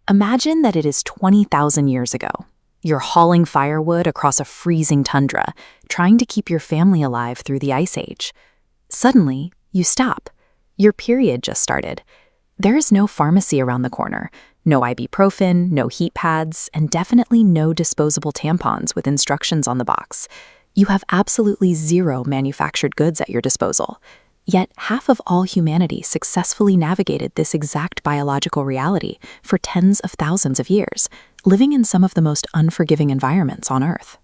Imagine that it is 20,000 years ago. You're hauling firewood across a freezing tundra, trying to keep your family alive through the Ice Age. Suddenly, you stop. Your period just started. There is no pharmacy around the corner, no ibuprofen, no heat pads, and definitely no disposable tampons with instructions on the box. You have absolutely zero manufactured goods at your disposal. Yet half of all humanity successfully navigated this exact biological reality for tens of thousands of years, living in some of the most unforgiving environments on Earth.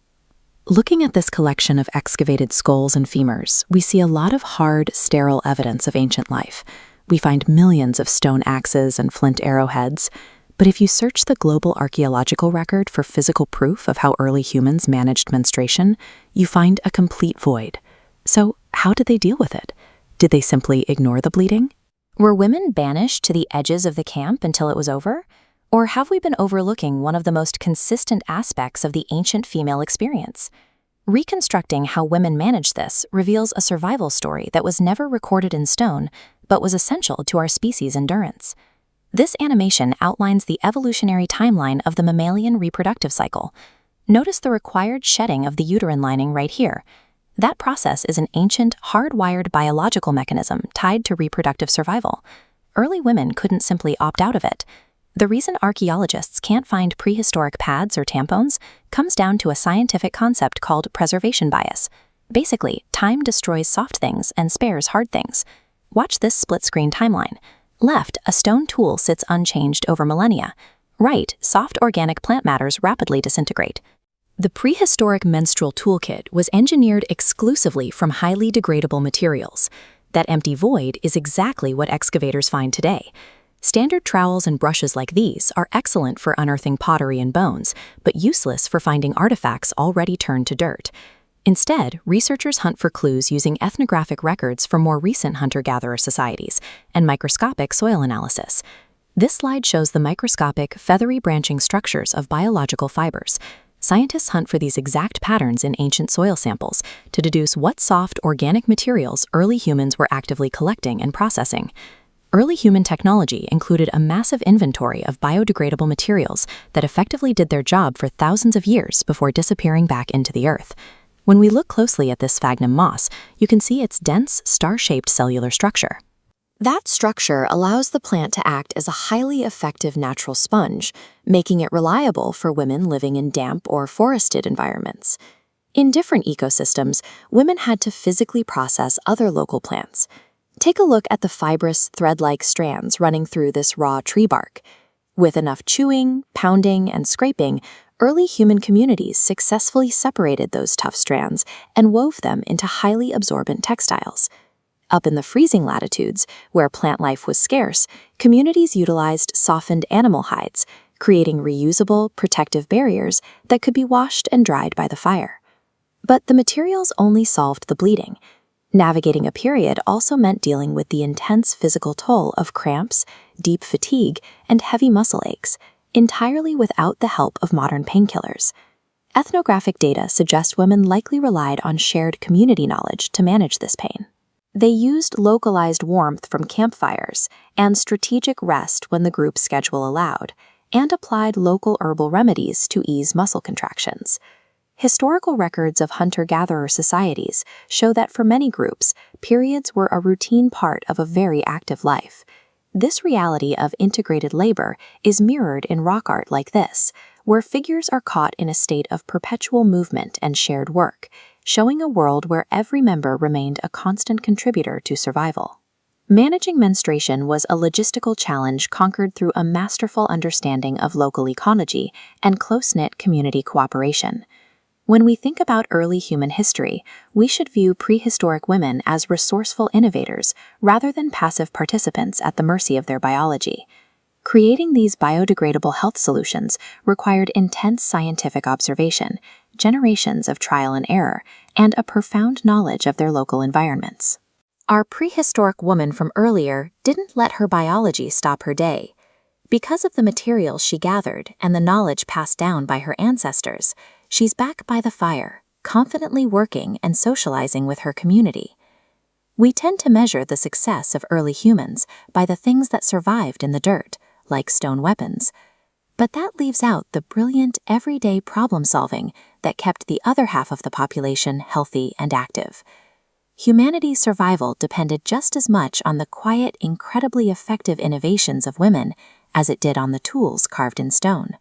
Looking at this collection of excavated skulls and femurs, we see a lot of hard, sterile evidence of ancient life. We find millions of stone axes and flint arrowheads, but if you search the global archaeological record for physical proof of how early humans managed menstruation, you find a complete void. So, how did they deal with it? Did they simply ignore the bleeding? Were women banished to the edges of the camp until it was over? Or have we been overlooking one of the most consistent aspects of the ancient female experience? Reconstructing how women managed this reveals a survival story that was never recorded in stone, but was essential to our species' endurance. This animation outlines the evolutionary timeline of the mammalian reproductive cycle. Notice the required shedding of the uterine lining right here. That process is an ancient, hardwired biological mechanism tied to reproductive survival. Early women couldn't simply opt out of it. The reason archaeologists can't find prehistoric pads or tampons comes down to a scientific concept called preservation bias. Basically, time destroys soft things and spares hard things. Watch this split-screen timeline. Left, a stone tool sits unchanged over millennia. Right, soft organic plant matters rapidly disintegrate. The prehistoric menstrual toolkit was engineered exclusively from highly degradable materials. That empty void is exactly what excavators find today. Standard trowels and brushes like these are excellent for unearthing pottery and bones, but useless for finding artifacts already turned to dirt. Instead, researchers hunt for clues using ethnographic records from more recent hunter-gatherer societies and microscopic soil analysis. This slide shows the microscopic, feathery branching structures of biological fibers. Scientists hunt for these exact patterns in ancient soil samples to deduce what soft, organic materials early humans were actively collecting and processing. Early human technology included a massive inventory of biodegradable materials that effectively did their job for thousands of years before disappearing back into the earth. When we look closely at this sphagnum moss, you can see its dense, star-shaped cellular structure. That structure allows the plant to act as a highly effective natural sponge, making it reliable for women living in damp or forested environments. In different ecosystems, women had to physically process other local plants. Take a look at the fibrous, thread-like strands running through this raw tree bark. With enough chewing, pounding, and scraping, early human communities successfully separated those tough strands and wove them into highly absorbent textiles. Up in the freezing latitudes, where plant life was scarce, communities utilized softened animal hides, creating reusable, protective barriers that could be washed and dried by the fire. But the materials only solved the bleeding. Navigating a period also meant dealing with the intense physical toll of cramps, deep fatigue, and heavy muscle aches, entirely without the help of modern painkillers. Ethnographic data suggest women likely relied on shared community knowledge to manage this pain. They used localized warmth from campfires and strategic rest when the group's schedule allowed, and applied local herbal remedies to ease muscle contractions. Historical records of hunter-gatherer societies show that for many groups, periods were a routine part of a very active life. This reality of integrated labor is mirrored in rock art like this, where figures are caught in a state of perpetual movement and shared work, showing a world where every member remained a constant contributor to survival. Managing menstruation was a logistical challenge conquered through a masterful understanding of local ecology and close-knit community cooperation. When we think about early human history, we should view prehistoric women as resourceful innovators rather than passive participants at the mercy of their biology. Creating these biodegradable health solutions required intense scientific observation, generations of trial and error, and a profound knowledge of their local environments. Our prehistoric woman from earlier didn't let her biology stop her day. Because of the materials she gathered and the knowledge passed down by her ancestors, she's back by the fire, confidently working and socializing with her community. We tend to measure the success of early humans by the things that survived in the dirt, like stone weapons. But that leaves out the brilliant, everyday problem-solving that kept the other half of the population healthy and active. Humanity's survival depended just as much on the quiet, incredibly effective innovations of women as it did on the tools carved in stone.